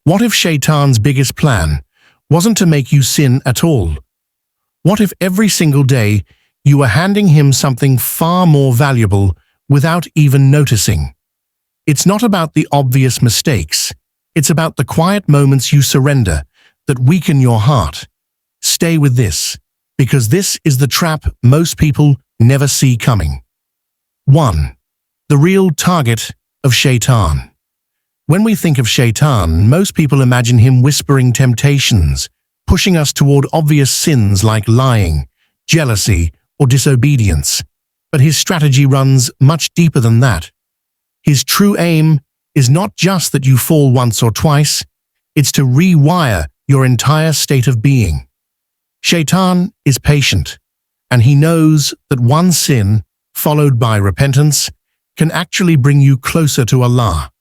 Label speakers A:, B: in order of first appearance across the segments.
A: What if Shaytan's biggest plan wasn't to make you sin at all? What if every single day you were handing him something far more valuable without even noticing? It's not about the obvious mistakes. It's about the quiet moments you surrender that weaken your heart. Stay with this, because this is the trap most people never see coming. 1. The real target of Shaytan. When we think of Shaytan, most people imagine him whispering temptations, pushing us toward obvious sins like lying, jealousy, or disobedience. But his strategy runs much deeper than that. His true aim is not just that you fall once or twice, it's to rewire your entire state of being. Shaytan is patient, and he knows that one sin, followed by repentance, can actually bring you closer to Allah.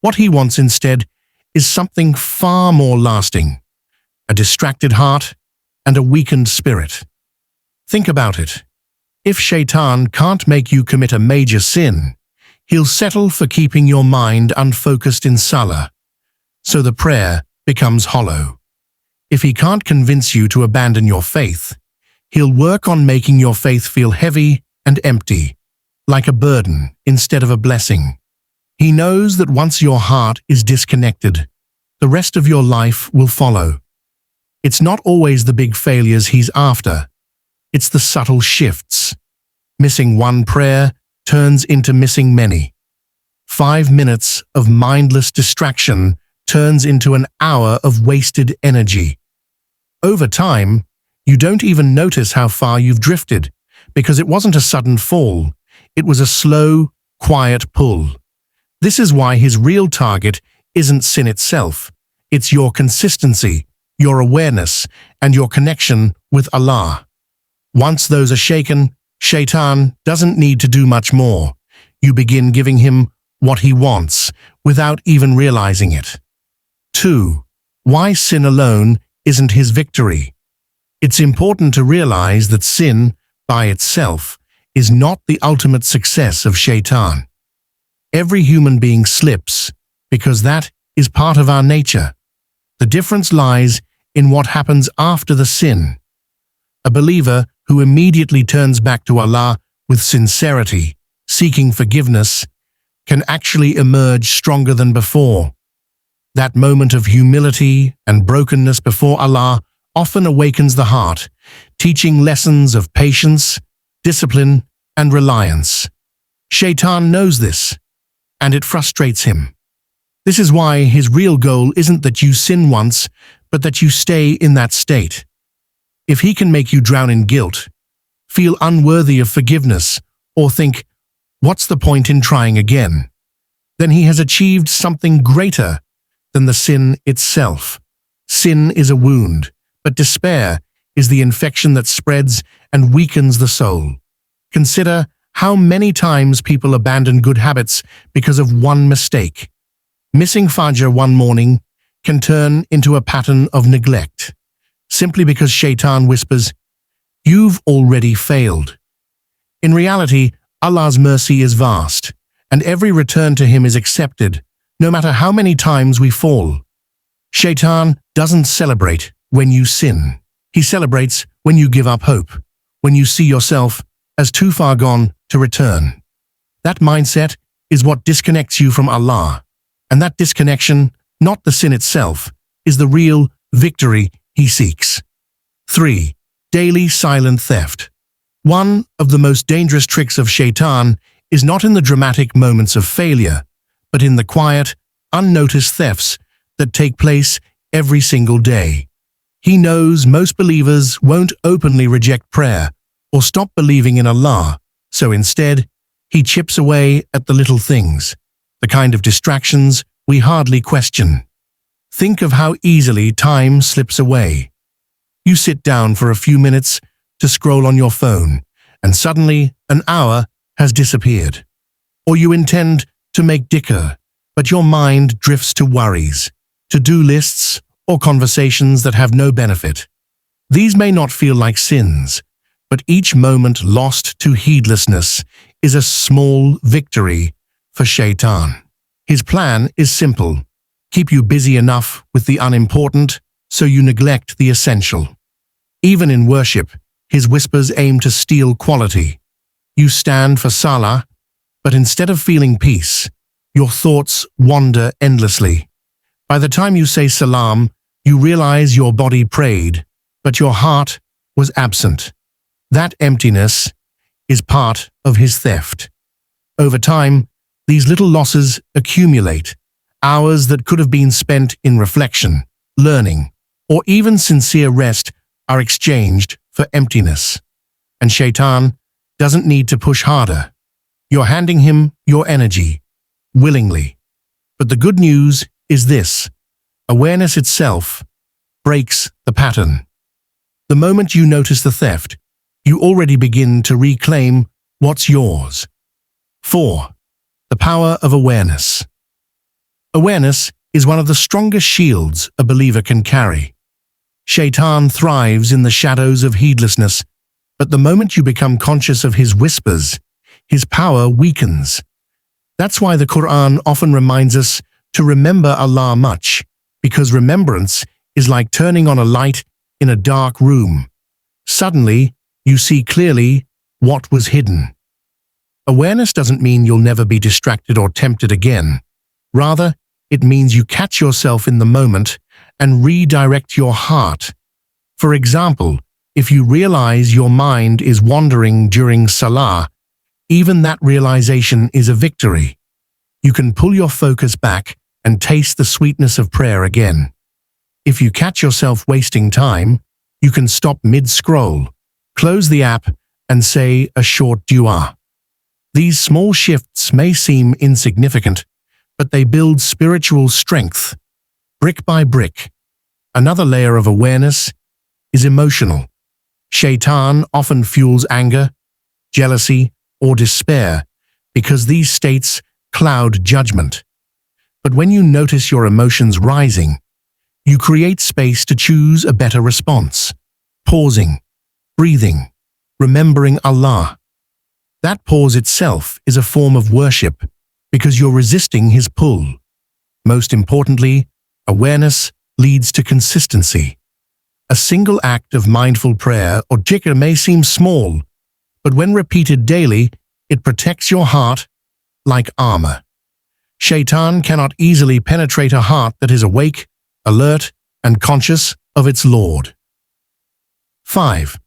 A: What he wants instead is something far more lasting: a distracted heart and a weakened spirit. Think about it. If Shaytan can't make you commit a major sin, he'll settle for keeping your mind unfocused in salah, so the prayer becomes hollow. If he can't convince you to abandon your faith, he'll work on making your faith feel heavy and empty, like a burden instead of a blessing. He knows that once your heart is disconnected, the rest of your life will follow. It's not always the big failures he's after. It's the subtle shifts. Missing one prayer turns into missing many. 5 minutes of mindless distraction turns into an hour of wasted energy. Over time, you don't even notice how far you've drifted, because it wasn't a sudden fall. It was a slow, quiet pull. This is why his real target isn't sin itself. It's your consistency, your awareness, and your connection with Allah. Once those are shaken, Shaytan doesn't need to do much more. You begin giving him what he wants without even realizing it. 2. Why sin alone isn't his victory. It's important to realize that sin, by itself, is not the ultimate success of Shaytan. Every human being slips, because that is part of our nature. The difference lies in what happens after the sin. A believer who immediately turns back to Allah with sincerity, seeking forgiveness, can actually emerge stronger than before. That moment of humility and brokenness before Allah often awakens the heart, teaching lessons of patience, discipline, and reliance. Shaytan knows this, and it frustrates him. This is why his real goal isn't that you sin once, but that you stay in that state. If he can make you drown in guilt, feel unworthy of forgiveness, or think, "What's the point in trying again?" then he has achieved something greater than the sin itself. Sin is a wound, but despair is the infection that spreads and weakens the soul. Consider how many times people abandon good habits because of one mistake. Missing Fajr one morning can turn into a pattern of neglect, simply because Shaytan whispers, "You've already failed." In reality, Allah's mercy is vast, and every return to him is accepted, no matter how many times we fall. Shaytan doesn't celebrate when you sin. He celebrates when you give up hope, when you see yourself as too far gone to return. That mindset is what disconnects you from Allah, and that disconnection, not the sin itself, is the real victory he seeks. 3. Daily silent theft. One of the most dangerous tricks of Shaytan is not in the dramatic moments of failure, but in the quiet, unnoticed thefts that take place every single day. He knows most believers won't openly reject prayer or stop believing in Allah, so instead, he chips away at the little things, the kind of distractions we hardly question. Think of how easily time slips away. You sit down for a few minutes to scroll on your phone, and suddenly an hour has disappeared. Or you intend to make dhikr, but your mind drifts to worries, to-do lists, or conversations that have no benefit. These may not feel like sins, but each moment lost to heedlessness is a small victory for Shaytan. His plan is simple: keep you busy enough with the unimportant so you neglect the essential. Even in worship, his whispers aim to steal quality. You stand for salah, but instead of feeling peace, your thoughts wander endlessly. By the time you say salam, you realize your body prayed, but your heart was absent. That emptiness is part of his theft. Over time, these little losses accumulate. Hours that could have been spent in reflection, learning, or even sincere rest are exchanged for emptiness. And Shaytan doesn't need to push harder. You're handing him your energy, willingly. But the good news is this: awareness itself breaks the pattern. The moment you notice the theft, you already begin to reclaim what's yours. 4. The power of awareness. Awareness is one of the strongest shields a believer can carry. Shaytan thrives in the shadows of heedlessness, but the moment you become conscious of his whispers, his power weakens. That's why the Quran often reminds us to remember Allah much, because remembrance is like turning on a light in a dark room. Suddenly, you see clearly what was hidden. Awareness doesn't mean you'll never be distracted or tempted again. Rather, it means you catch yourself in the moment and redirect your heart. For example, if you realize your mind is wandering during salah, even that realization is a victory. You can pull your focus back and taste the sweetness of prayer again. If you catch yourself wasting time, you can stop mid-scroll, close the app, and say a short dua. These small shifts may seem insignificant, but they build spiritual strength, brick by brick. Another layer of awareness is emotional. Shaytan often fuels anger, jealousy, or despair because these states cloud judgment. But when you notice your emotions rising, you create space to choose a better response. Pausing, breathing, remembering Allah. That pause itself is a form of worship because you're resisting his pull. Most importantly, awareness leads to consistency. A single act of mindful prayer or dhikr may seem small, but when repeated daily, it protects your heart like armor. Shaytan cannot easily penetrate a heart that is awake, alert, and conscious of its Lord. 5.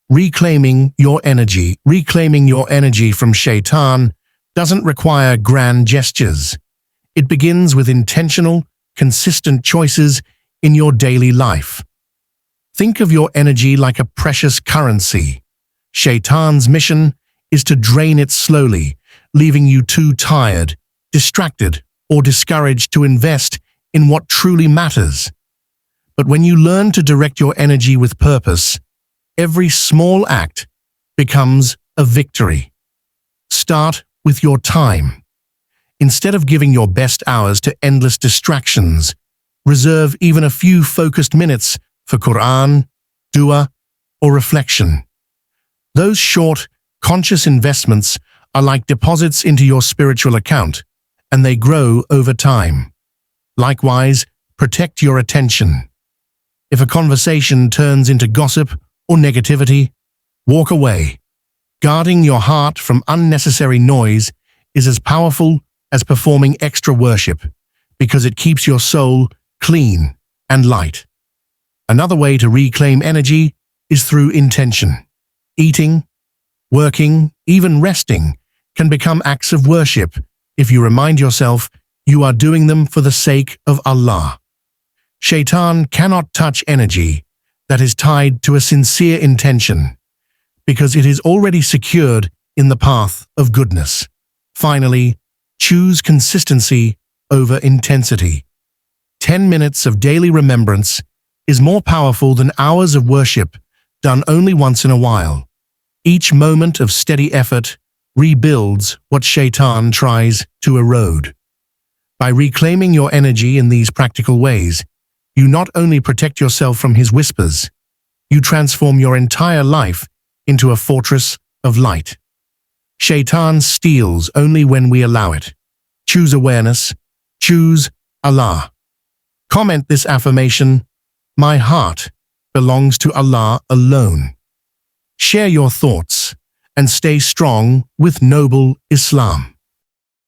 A: Reclaiming your energy. Reclaiming your energy from Shaytan doesn't require grand gestures. It begins with intentional, consistent choices in your daily life. Think of your energy like a precious currency. Shaytan's mission is to drain it slowly, leaving you too tired, distracted, or discouraged to invest in what truly matters. But when you learn to direct your energy with purpose, every small act becomes a victory. Start with your time. Instead of giving your best hours to endless distractions, reserve even a few focused minutes for Quran, dua, or reflection. Those short, conscious investments are like deposits into your spiritual account, and they grow over time. Likewise, protect your attention. If a conversation turns into gossip or negativity, walk away. Guarding your heart from unnecessary noise is as powerful as performing extra worship, because it keeps your soul clean and light. Another way to reclaim energy is through intention. Eating, working, even resting can become acts of worship if you remind yourself you are doing them for the sake of Allah. Shaytan cannot touch energy that is tied to a sincere intention, because it is already secured in the path of goodness. Finally, choose consistency over intensity. 10 minutes of daily remembrance is more powerful than hours of worship done only once in a while. Each moment of steady effort rebuilds what Shaytan tries to erode. By reclaiming your energy in these practical ways, you not only protect yourself from his whispers, you transform your entire life into a fortress of light. Shaytan steals only when we allow it. Choose awareness, choose Allah. Comment this affirmation: "My heart belongs to Allah alone." Share your thoughts and stay strong with noble Islam.